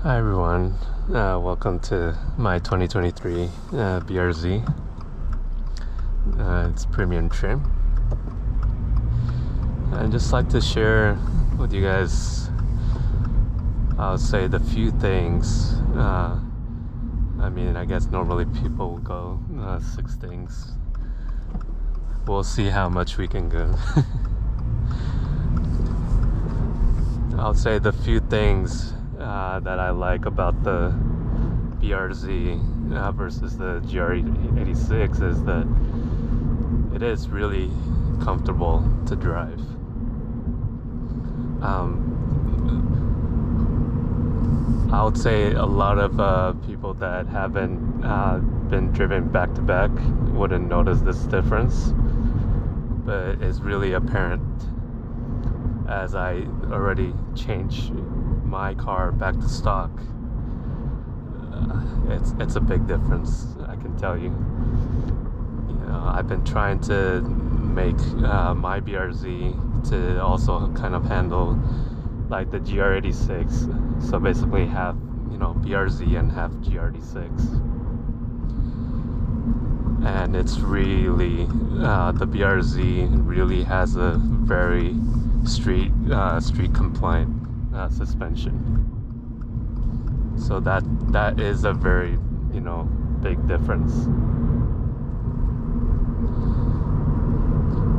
Hi everyone, welcome to my 2023 BRZ. It's premium trim. I'd just like to share with you guys, I'll say the few things. I guess normally people will go 6 things. We'll see how much we can go. I'll say the few things that I like about the BRZ versus the GR86 is that it is really comfortable to drive. I would say a lot of people that haven't been driven back to back wouldn't notice this difference, but it's really apparent as I already changed my car back to stock. It's a big difference, I can tell you. I've been trying to make my BRZ to also kind of handle like the GR86, so basically half BRZ and half GR86. And it's really the BRZ really has a very street compliant suspension, so that is a very big difference.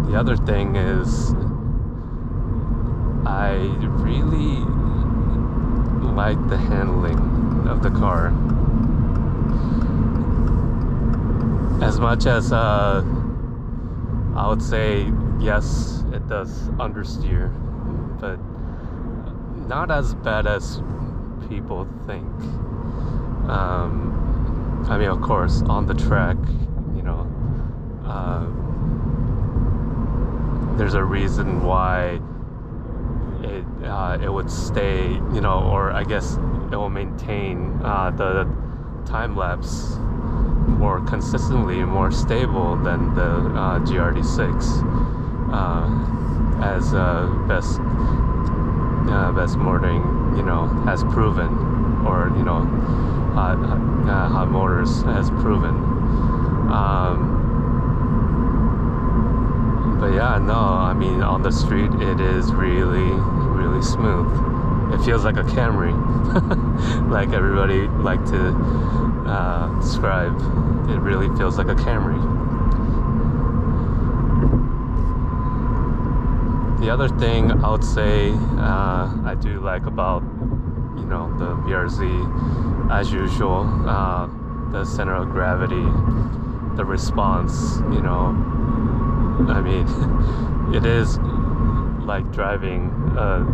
The other thing is I really like the handling of the car. As much as I would say yes, it does understeer, but not as bad as people think. Of course, on the track, there's a reason why it would stay, or I guess it will maintain the time lapse more consistently, more stable than the GR86 as best motoring has proven, or Hot Motors has proven. But yeah, no, on the street it is really smooth. It feels like a Camry, like everybody like to describe. It really feels like a Camry. The other thing I would say I do like about the BRZ, as usual, the center of gravity, the response. It is like driving a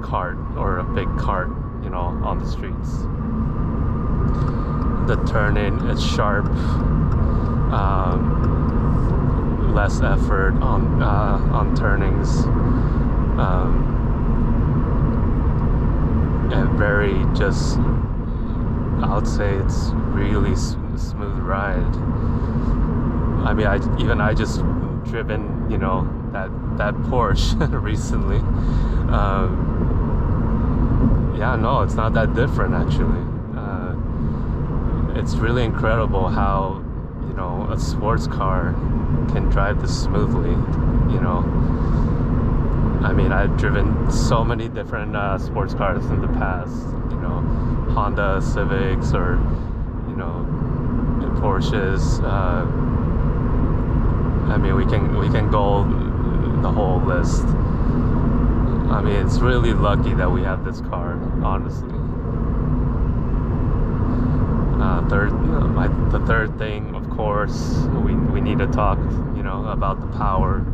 cart or a big cart, on the streets. The turning is sharp, less effort on turnings, and very just, I would say it's really smooth ride. I just driven that Porsche recently. It's not that different actually. It's really incredible how a sports car can drive this smoothly. I've driven so many different sports cars in the past, Honda Civics or Porsches. We can go the whole list. It's really lucky that we have this car, honestly. The third thing, of course, we need to talk, about the power.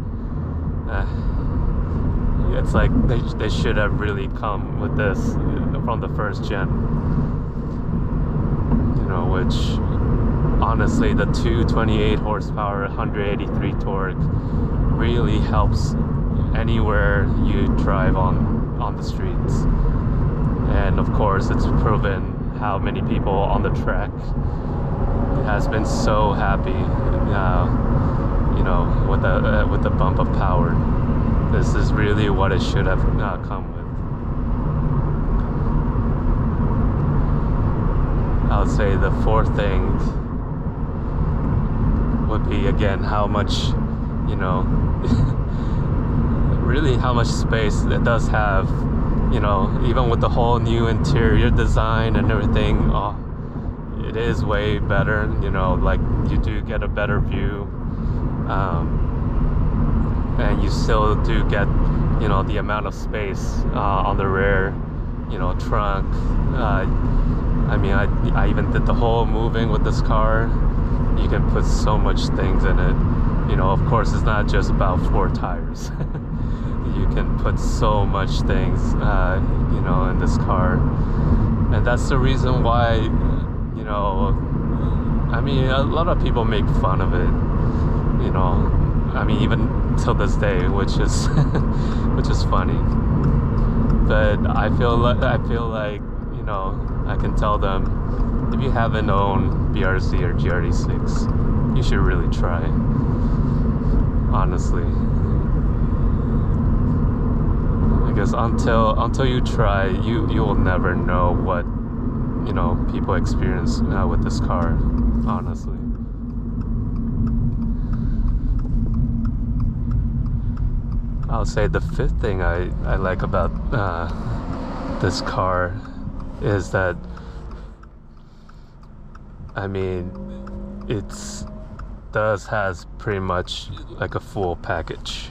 It's like they should have really come with this from the first gen. Which honestly, the 228 horsepower, 183 torque really helps anywhere you drive on the streets. And of course, it's proven how many people on the track has been so happy, with the bump of power. This is really what it should have come with. I would say the fourth thing would be, again, how much, you know, really how much space it does have, you know, even with the whole new interior design and everything. Oh, it is way better, you know, like you do get a better view, and you still do get, you know, the amount of space on the rear, you know, trunk. I mean, I even did the whole moving with this car. You can put so much things in it, you know. Of course, it's not just about 4 tires. You can put so much things, you know, in this car, and that's the reason why, you know, I mean, a lot of people make fun of it, you know. I mean, even till this day, which is which is funny. But I feel like, you know, I can tell them, if you haven't owned BRZ or GRD6, you should really try, honestly. Because until you try, you will never know what, you know, people experience with this car, honestly. I'll say the fifth thing I like about this car is that, I mean, has pretty much like a full package.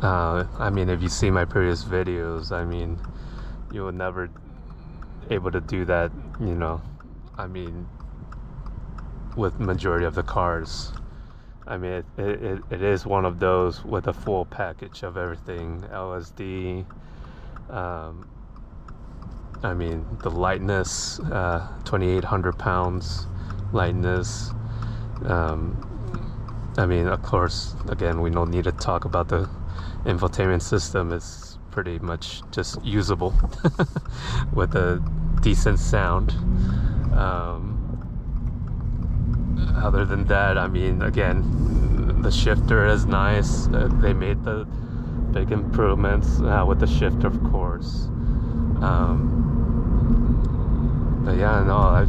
I mean, if you see my previous videos, I mean, you will never able to do that, you know. I mean, with majority of the cars. I mean, it is one of those with a full package of everything. LSD, I mean, the lightness, 2,800 pounds lightness. I mean, of course, again, we don't need to talk about the infotainment system. It's pretty much just usable with a decent sound. Other than that, I mean, again, the shifter is nice. They made the big improvements with the shifter, of course. But yeah, no,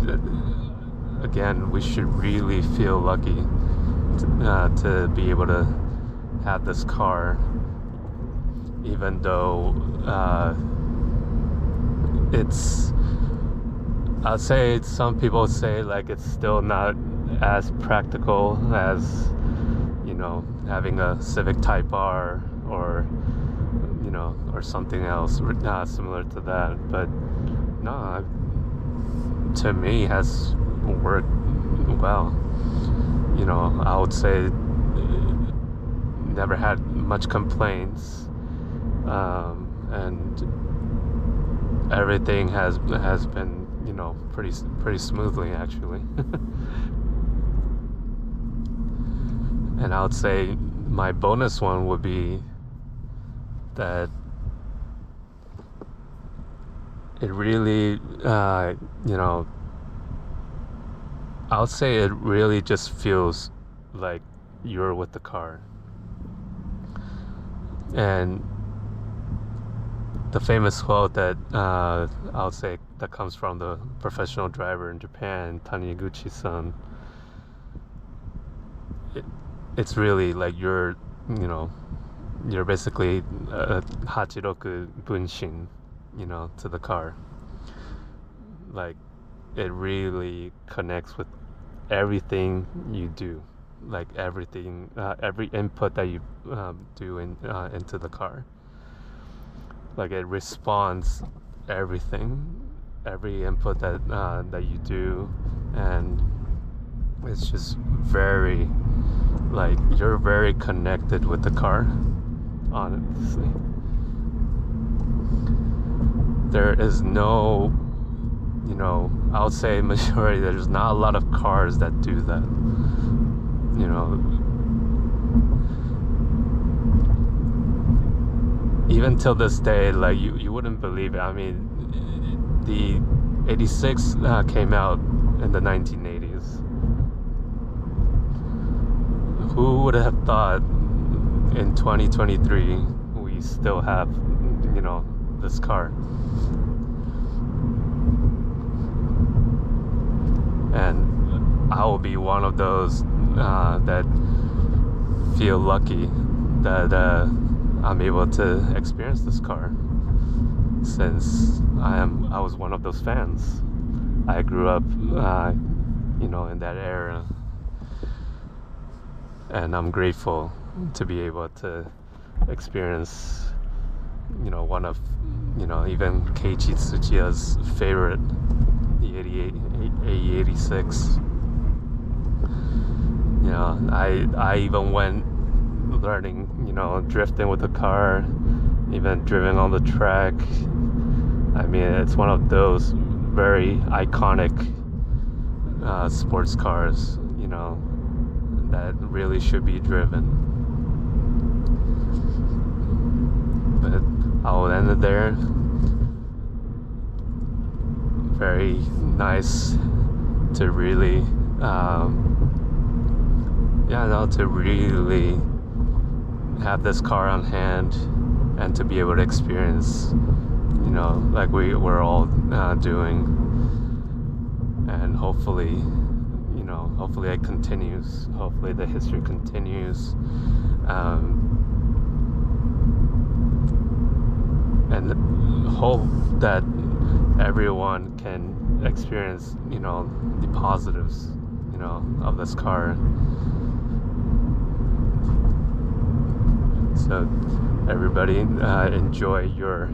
again, we should really feel lucky to be able to have this car, even though I'd say some people say like it's still not as practical as, you know, having a Civic Type R or, you know, or something else similar to that. But no, to me, has worked well. You know, I would say never had much complaints, and everything has been, you know, pretty smoothly, actually. And I would say my bonus one would be that it really, you know, I would say it really just feels like you're with the car. And the famous quote that I would say that comes from the professional driver in Japan, Taniguchi-san, it's really like you're basically a Hachiroku Bunshin, you know, to the car. Like, it really connects with everything you do, like everything, every input that you do into the car. Like, it responds everything, every input that you do, and it's just very, like, you're very connected with the car, honestly. There is no, you know, I would say majority, there's not a lot of cars that do that, you know. Even till this day, like, you wouldn't believe it. I mean, the 86 came out in the 1980s. Who would have thought in 2023 we still have, you know, this car? and I will be one of those that feel lucky that I'm able to experience this car, since I was one of those fans. I grew up in that era, and I'm grateful to be able to experience one of even Keiichi Tsuchiya's favorite, the 88 AE86. I even went learning, drifting with the car, even driven on the track. I mean, it's one of those very iconic sports cars, that really should be driven. But I'll end it there. Very nice to really to really have this car on hand and to be able to experience, like we're all doing, and hopefully it continues. Hopefully the history continues, and hope that everyone can experience, the positives, of this car. So everybody, enjoy your